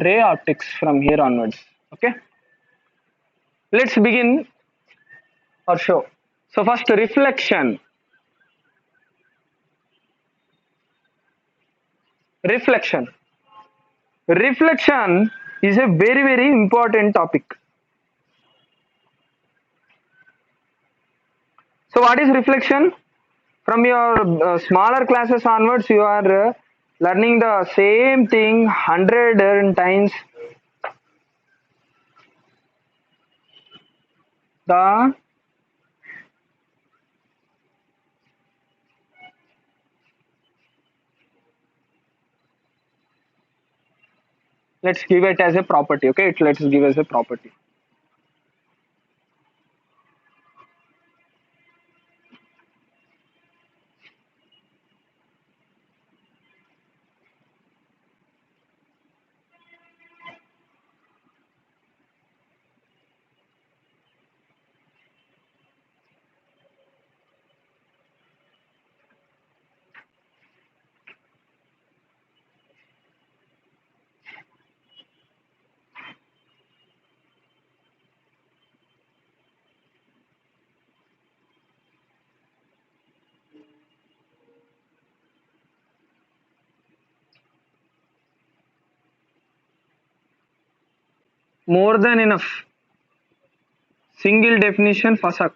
ray optics from here onwards. Okay, let's begin our show. So first, reflection. Reflection. Reflection is a very important topic. So what is reflection? From your smaller classes onwards, you are learning the same thing 100 times. The let's give it as a property. Okay, let's give as a property. More than enough. Single definition, Fasak.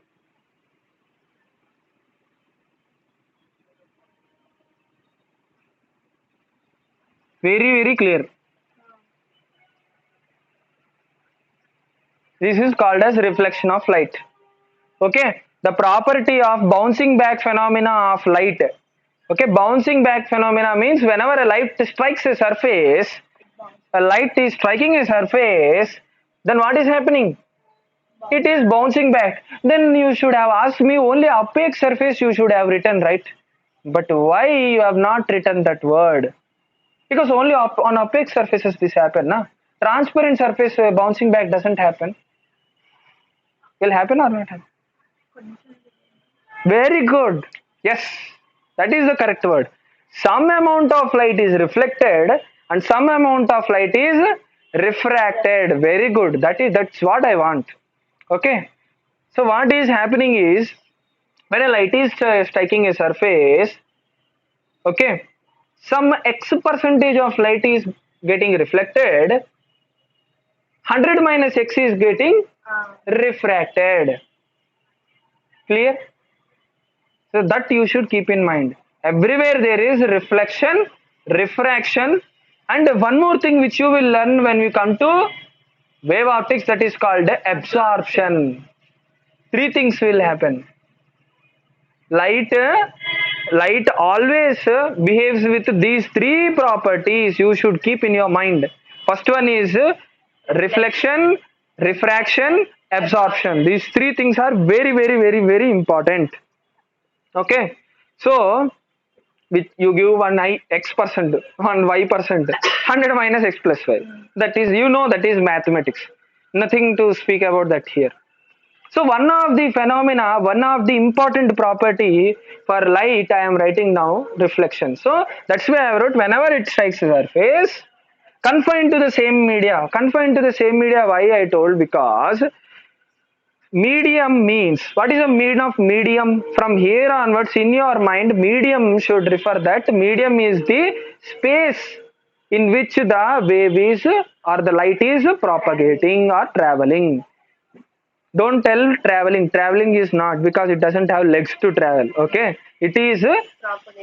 Very clear. This is called as reflection of light. Okay, the property of bouncing back phenomena of light. Okay, bouncing back phenomena means whenever a light strikes a surface, a light is striking a surface, then what is happening? It is bouncing back. Then you should have asked me only opaque surface you should have written, right? But why you have not written that word? Because only on opaque surfaces this happen, na? Transparent surface bouncing back doesn't happen. Will happen or not happen? Very good. Yes, that is the correct word. Some amount of light is reflected and some amount of light is refracted. Very good. That's what I want. Okay. So what is happening is when a light is striking a surface, okay, some X percentage of light is getting reflected, 100 minus X is getting refracted. Clear? So that you should keep in mind. Everywhere there is reflection, refraction, and one more thing which you will learn when we come to wave optics, that is called absorption. Three things will happen. Light always behaves with these three properties. You should keep in your mind. First one is reflection, refraction, absorption. These three things are very important. Okay, so with you give one I x percent, one y percent, 100 minus x plus y. That is, that is mathematics. Nothing to speak about that here. So one of the phenomena, one of the important property for light, I am writing now reflection. So that's why I wrote whenever it strikes a surface, confined to the same media. Confined to the same media. Why I told? Because medium means, what is the meaning of medium? From here onwards in your mind, medium should refer that medium is the space in which the wave is or the light is propagating or traveling. Don't tell traveling is not, because it doesn't have legs to travel. Okay, it is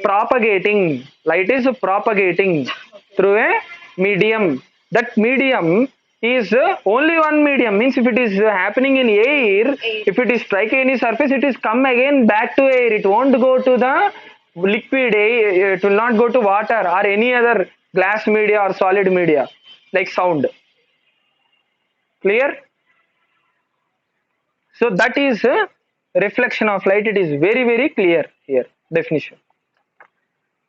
propagating. Light is propagating through a medium. That medium is only one medium, means if it is happening in air, if it is striking any surface, it is come again back to air. It won't go to the liquid air. It will not go to water or any other glass media or solid media like sound. Clear? So that is a reflection of light. It is very clear here, definition.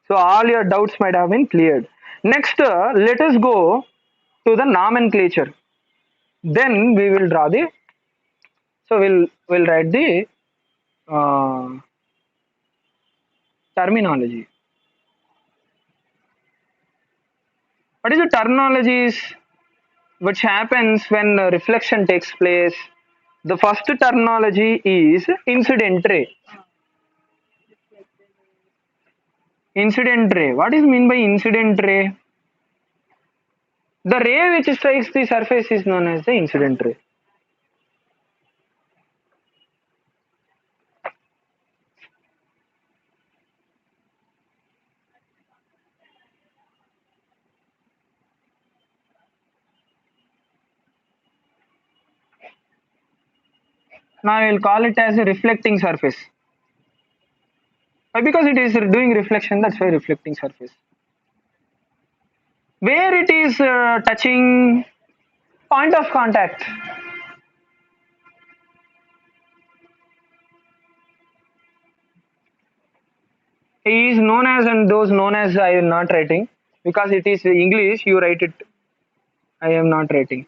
So all your doubts might have been cleared. Next, let us go to the nomenclature. Then we will draw the. So we'll write the terminology. What is the terminologies? which happens when reflection takes place. The first terminology is incident ray. Incident ray. What is mean by incident ray? The ray which strikes the surface is known as the incident ray. Now I will call it as a reflecting surface. Why? Because it is doing reflection, that's why reflecting surface. Where it is touching, point of contact. He is known as, and those known as I am not writing because it is English, you write it. I am not writing.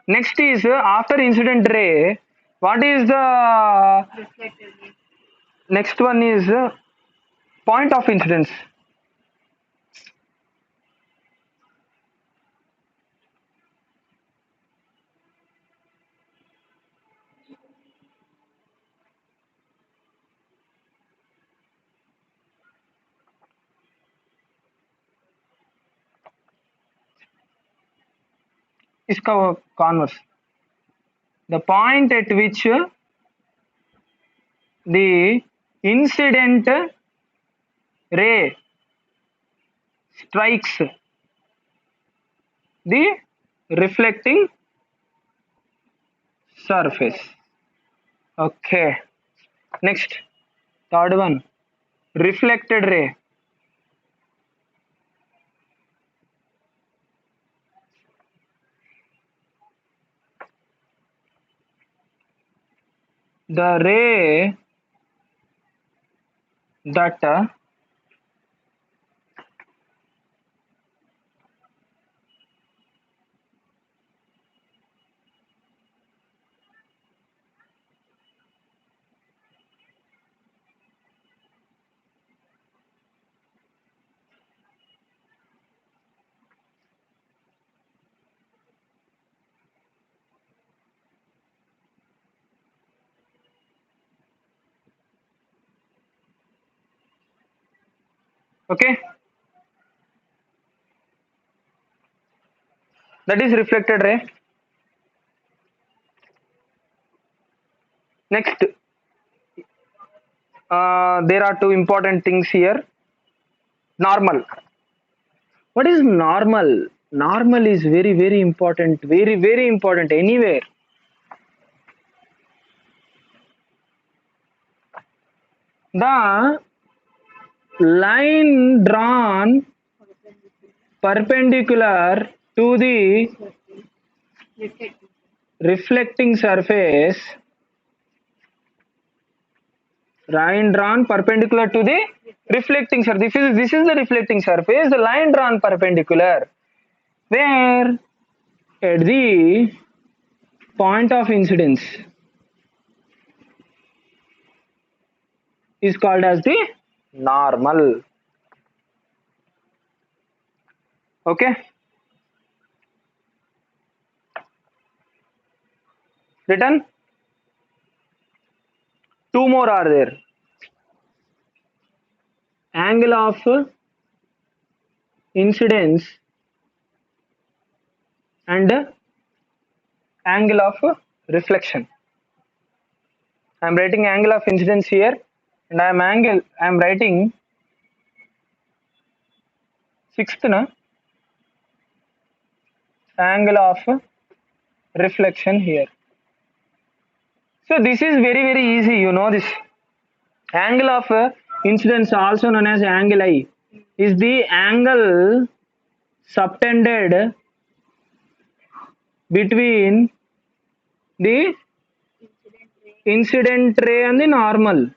Next is after incident ray, what is the next one is point of incidence. इसका converse. The point at which the incident ray strikes the reflecting surface. Okay. Next, third one, reflected ray. The ray that okay, that is reflected ray. Next, there are two important things here. Normal. What is normal? Normal is very important, very important anywhere. The line drawn perpendicular to the reflecting surface, line drawn perpendicular to the reflecting surface. This is the reflecting surface, the line drawn perpendicular, where at the point of incidence is called as the normal. Okay. Written. Two more are there. Angle of incidence and angle of reflection. I am writing angle of incidence here, and I am writing sixth na angle of reflection here. So this is very easy, you know this. Angle of incidence, also known as angle I, is the angle subtended between the incident ray and the normal.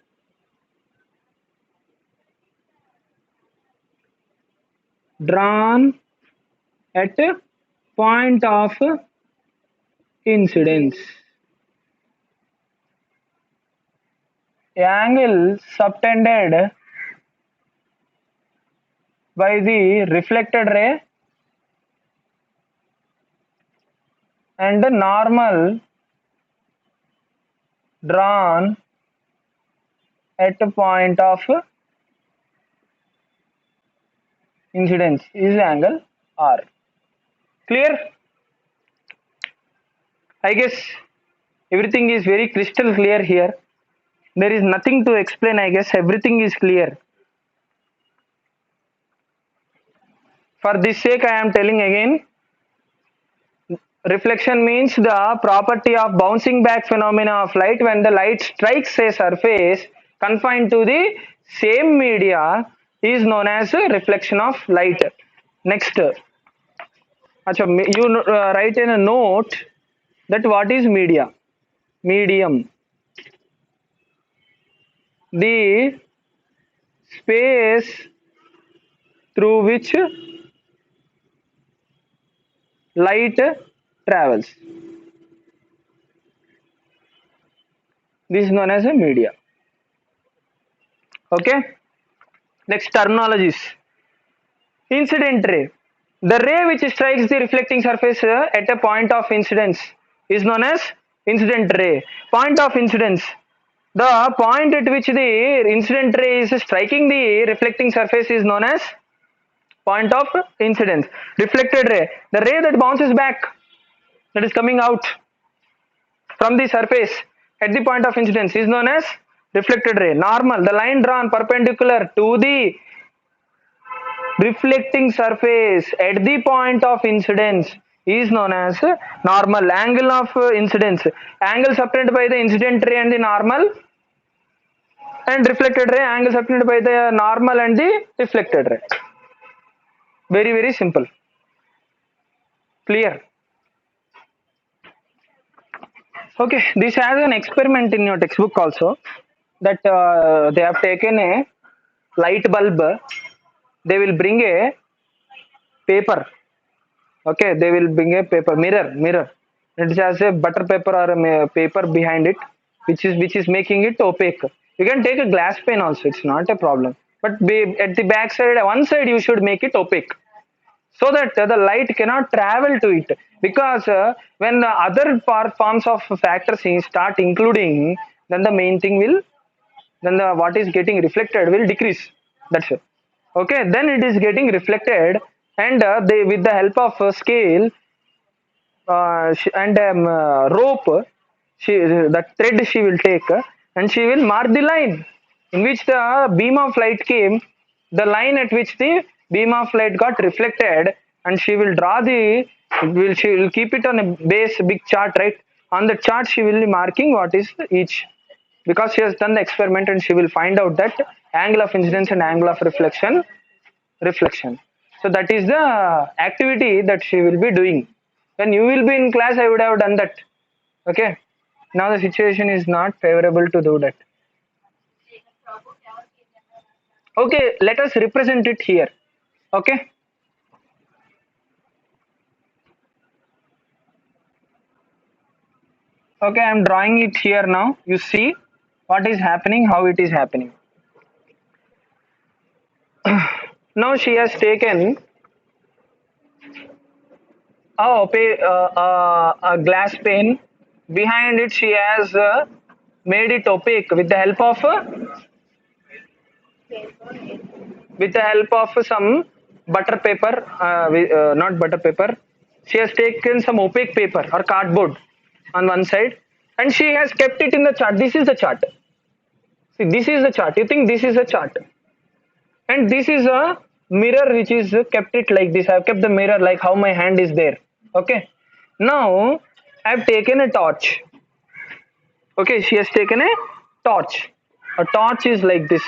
Drawn at point of incidence. Angle subtended by the reflected ray and the normal drawn at a point of incidence is angle R. Clear? I guess everything is very crystal clear here. There is nothing to explain. I guess everything is clear. For this sake, I am telling again, reflection means the property of bouncing back phenomena of light when the light strikes a surface confined to the same media is known as reflection of light. Next, you write in a note that what is media? Medium. The space through which light travels. This is known as a media. Okay. Next, terminologies. Incident ray. The ray which strikes the reflecting surface at a point of incidence is known as incident ray. Point of incidence. The point at which the incident ray is striking the reflecting surface is known as point of incidence. Reflected ray. The ray that bounces back, that is coming out from the surface at the point of incidence, is known as reflected ray. Normal. The line drawn perpendicular to the reflecting surface at the point of incidence is known as normal. Angle of incidence. Angle subtended by the incident ray and the normal, and reflected ray. Angle subtended by the normal and the reflected ray. Very, very simple. Clear? Okay, this has an experiment in your textbook also, that they have taken a light bulb, they will bring a paper. Okay, they will bring a paper mirror. It has a butter paper or a paper behind it, which is making it opaque. You can take a glass pen also, it's not a problem. But at the back side, one side you should make it opaque, so that the light cannot travel to it, because when the other forms of factors start including, then the main thing will, then the what is getting reflected will decrease. That's it. Okay, then it is getting reflected, and they, with the help of scale and rope, the thread she will take, and she will mark the line in which the beam of light came, the line at which the beam of light got reflected, and she will draw the, she will keep it on a base big chart, right? On the chart she will be marking what is each, because she has done the experiment, and she will find out that angle of incidence and angle of reflection. So that is the activity that she will be doing. When you will be in class, I would have done that. Okay, now the situation is not favorable to do that. Okay, let us represent it here. Okay, okay, I am drawing it here now. You see what is happening, how it is happening. Now she has taken a glass pane. Behind it, she has made it opaque with the help of some butter paper. Not butter paper. She has taken some opaque paper or cardboard on one side, and she has kept it in the chart. This is the chart. See, this is the chart. You think this is a chart, and this is a mirror which is kept it like this. I have kept the mirror like how my hand is there. Okay, now I have taken a torch. Okay, she has taken a torch. A torch is like this.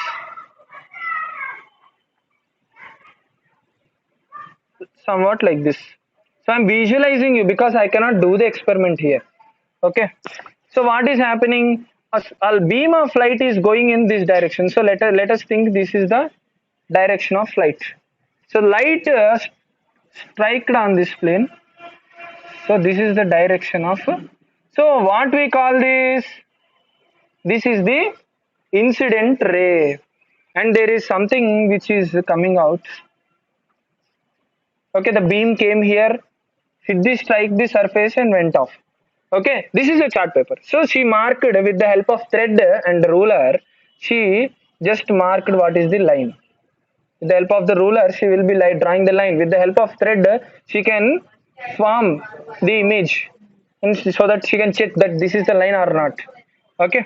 Somewhat like this. So I'm visualizing you because I cannot do the experiment here. Okay, so what is happening? A beam of light is going in this direction. So let us think this is the direction of light. So light striked on this plane. So this is the direction of. So what we call this? This is the incident ray, and there is something which is coming out. Okay, the beam came here, She strike the surface and went off. Okay, this is a chart paper. So she marked with the help of thread and ruler. She just marked what is the line. With the help of the ruler, she will be like drawing the line. With the help of thread, she can form the image, and so that she can check that this is the line or not. Okay,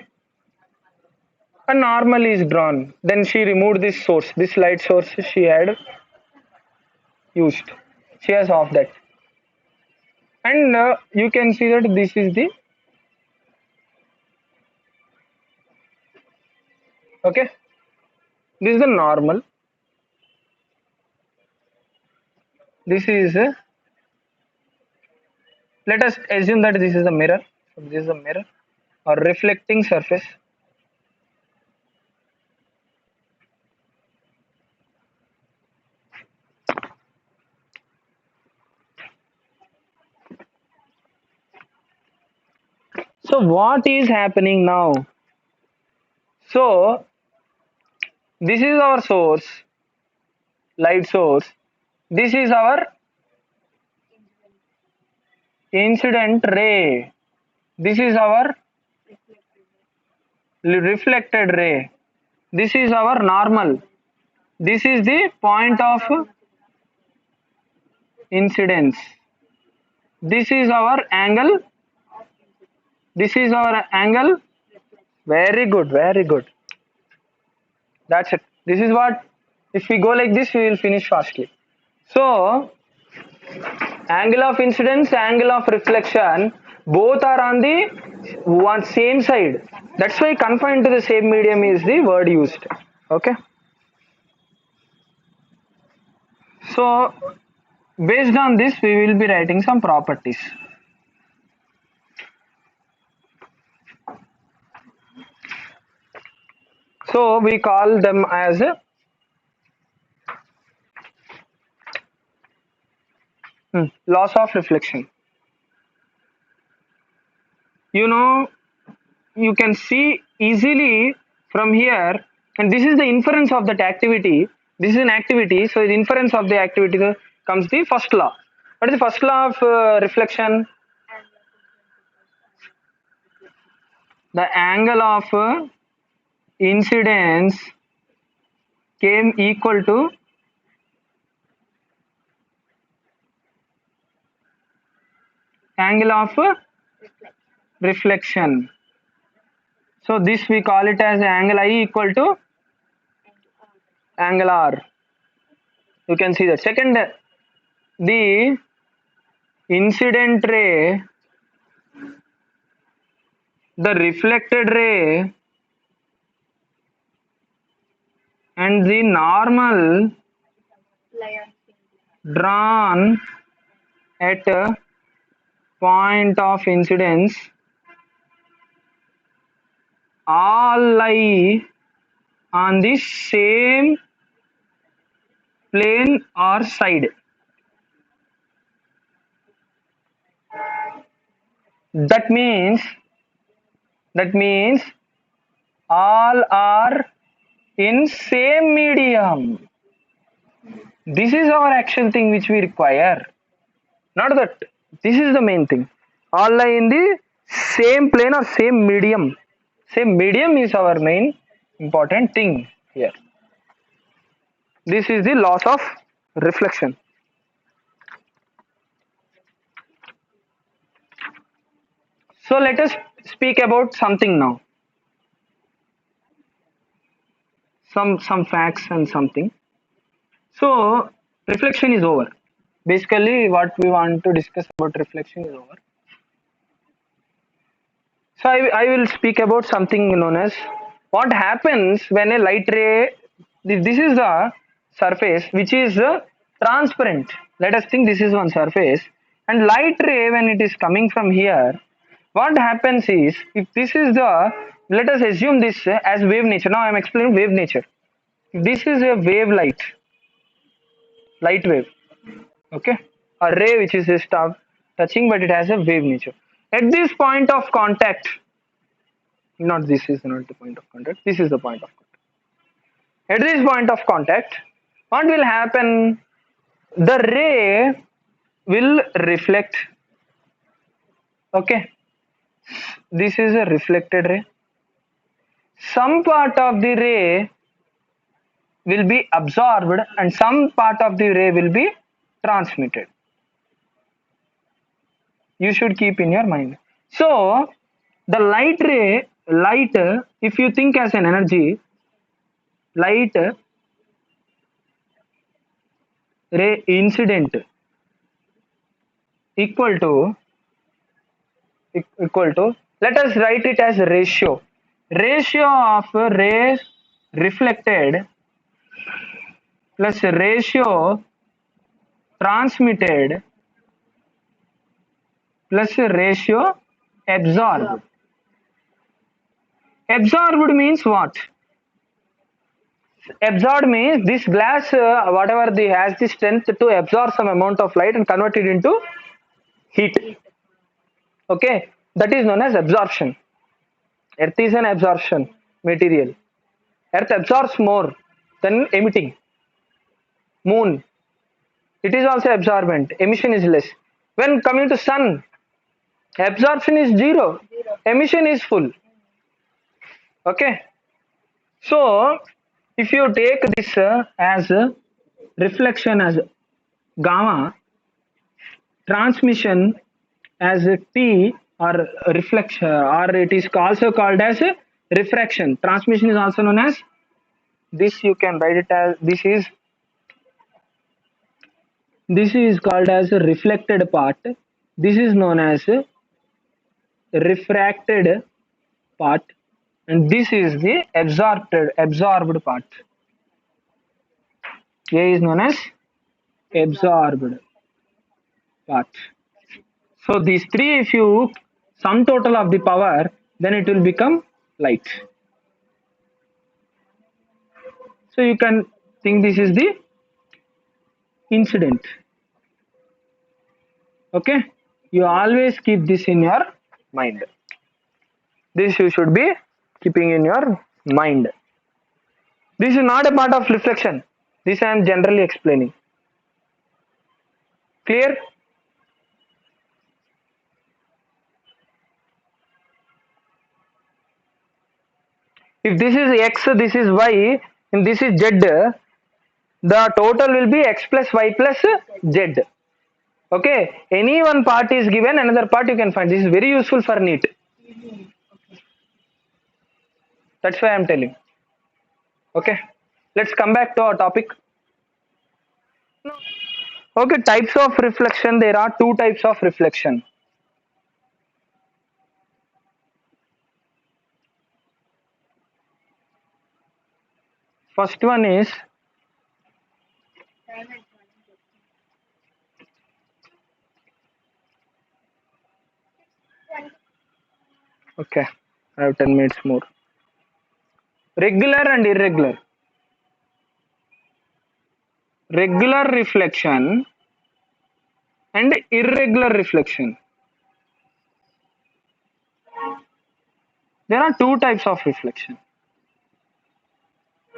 a normal is drawn. Then she removed this source, this light source she had used. She has off that, and you can see that this is the okay. This is the normal. This is let us assume that this is a mirror. So this is a mirror or reflecting surface. So what is happening now? So this is our source, light source. This is our incident ray. This is our reflected ray. This is our normal. This is the point of incidence. This is our angle. This is our angle. Very good, very good. That's it. This is what, if we go like this, we will finish fastly. So, angle of incidence, angle of reflection, both are on the one same side. That's why confined to the same medium is the word used. Okay. So, based on this, we will be writing some properties. So, we call them as laws of reflection. You know, you can see easily from here, and this is the inference of that activity. This is an activity, so the inference of the activity comes the first law. What is the first law of reflection? The angle of incidence came equal to angle of reflection. So this we call it as angle I equal to angle R. You can see that. Second, the incident ray, the reflected ray, and the normal drawn at a point of incidence all lie on the same plane or side. That means all are in same medium. This is our actual thing which we require. Not that. This is the main thing. All lie in the same plane or same medium. Same medium is our main important thing here. This is the loss of reflection. So let us speak about something now. Some facts and something. So reflection is over. Basically, what we want to discuss about reflection is over. So I will speak about something known as what happens when a light ray. This is the surface which is transparent. Let us think this is one surface, and light ray when it is coming from here, what happens is, if this is the, let us assume this as wave nature. Now I am explaining wave nature. This is a wave light wave, okay, a ray which is just touching, but it has a wave nature. At this point of contact, not this is not the point of contact, this is the point of contact. At this point of contact, what will happen? The ray will reflect. Okay, this is a reflected ray. Some part of the ray will be absorbed and some part of the ray will be transmitted. You should keep in your mind. So the light ray, light, if you think as an energy, light ray incident equal to equal to, let us write it as ratio of rays reflected plus ratio transmitted plus ratio absorbed. Absorbed means what? Absorbed means this glass, whatever the has the strength to absorb some amount of light and convert it into heat. Okay, that is known as absorption. Earth is an absorption material. Earth absorbs more than emitting. Moon, it is also absorbent. Emission is less. When coming to sun, absorption is zero. Emission is full. Okay. So if you take this as reflection as gamma, transmission as T, or reflection, or it is also called as refraction. Transmission is also known as this. You can write it as this is called as a reflected part. This is known as refracted part, and this is the absorbed part. A is known as absorbed part. So these three, if you sum total of the power, then it will become light. So you can think this is the incident. Okay, you always keep this in your mind. This you should be keeping in your mind. This is not a part of reflection. This I am generally explaining. Clear? If this is x, this is y, and this is z, the total will be x plus y plus z. Okay, any one part is given, another part you can find. This is very useful for NEET. That's why I am telling. Okay, let's come back to our topic. Okay, types of reflection. There are two types of reflection. First one is okay. I have 10 minutes more. Regular and irregular. Regular reflection and irregular reflection. There are two types of reflection: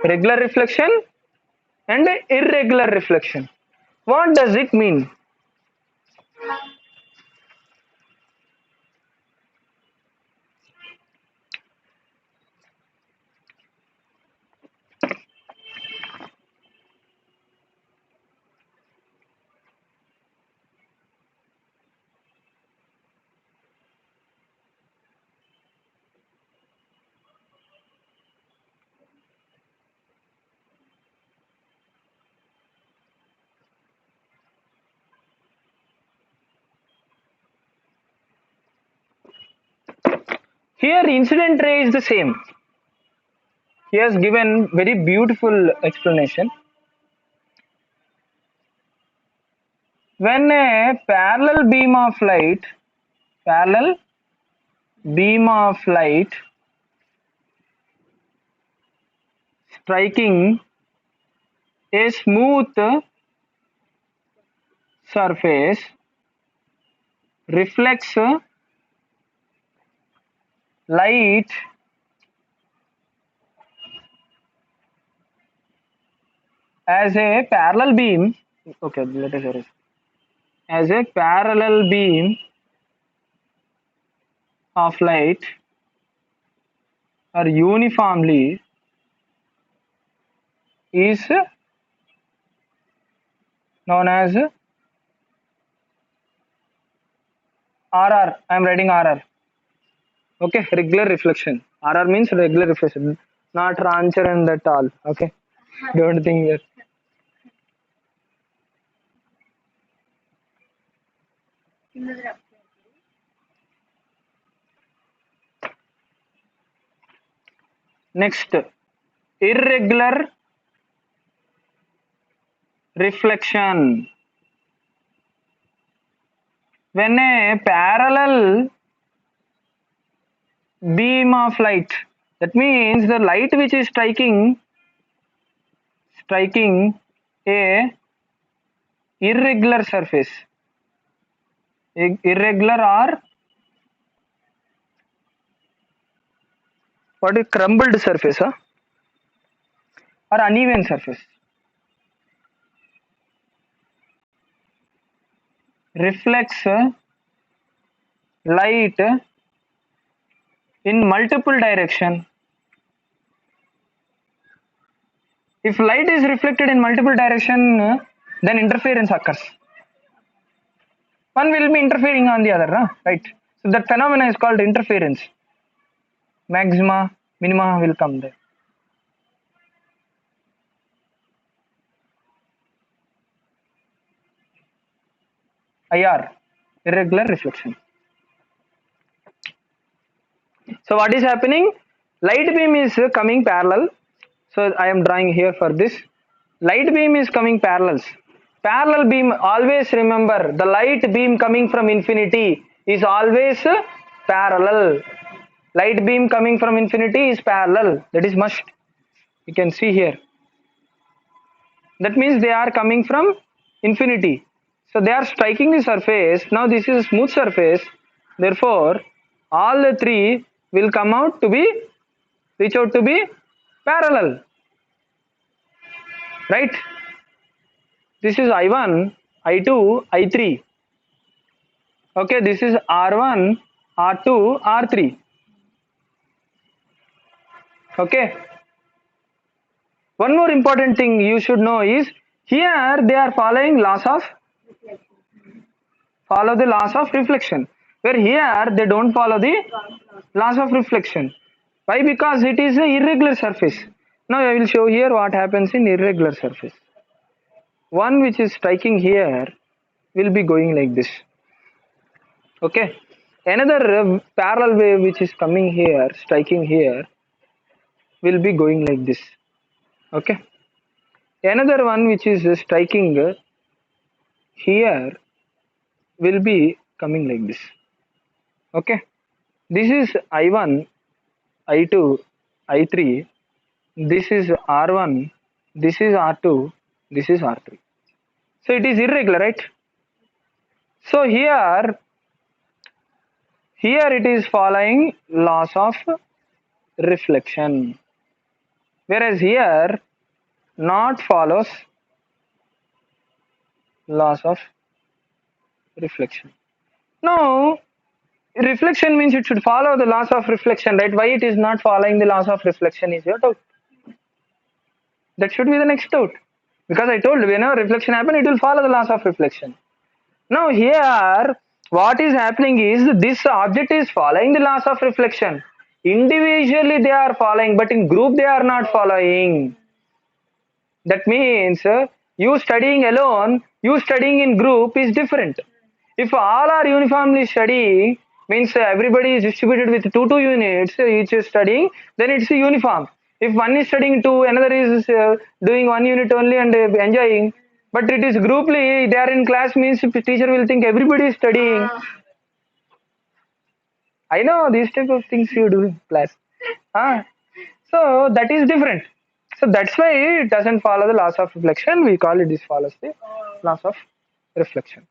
regular reflection and irregular reflection. What does it mean? Here incident ray is the same. He has given very beautiful explanation. When a parallel beam of light striking a smooth surface reflects light as a parallel beam. Okay, let us erase. as a parallel beam of light or uniformly is known as RR. I am writing RR. Okay, regular reflection. RR means regular reflection, not rancher and that all. Okay, don't think that. Next, irregular reflection. When a parallel beam of light, that means the light which is striking a irregular surface, irregular or what is crumbled surface, huh? Or uneven surface, reflects light in multiple direction. If light is reflected in multiple direction, then interference occurs. One will be interfering on the other, right? So that phenomena is called interference. Maxima, minima will come there. IR, irregular reflection. So what is happening? Light beam is coming parallel. So I am drawing here for this. Light beam is coming parallels. Parallel beam, always remember, the light beam coming from infinity is always parallel. Light beam coming from infinity is parallel. That is must. You can see here. That means they are coming from infinity. So they are striking the surface. Now this is a smooth surface. Therefore, all the three will come out to be, reach out to be parallel. Right? This is I1, I2, I3. Okay, this is R1, R2, R3. Okay. One more important thing you should know is here they are following the laws of reflection. Where here they don't follow the laws of reflection. Why? Because it is an irregular surface. Now I will show here what happens in irregular surface. One which is striking here will be going like this. Okay. Another parallel wave which is coming here, striking here, will be going like this. Okay. Another one which is striking here will be coming like this. Okay. This is I1, I2, I3. This is R1, this is R2, this is R3. So it is irregular, right? So here it is following laws of reflection, whereas here not follows laws of reflection. Now reflection means it should follow the laws of reflection, right? Why it is not following the laws of reflection is your doubt. That should be the next doubt, because I told you whenever reflection happen it will follow the laws of reflection. Now here what is happening is this object is following the laws of reflection. Individually they are following, but in group they are not following. That means you studying alone, you studying in group is different. If all are uniformly studying, means everybody is distributed with two units, each is studying, then it's uniform. If one is studying two, another is doing one unit only and enjoying, but it is grouply, they are in class, means teacher will think everybody is studying. I know these type of things you do in class. So that is different. So that's why it doesn't follow the laws of reflection. We call it, this follows the laws of reflection.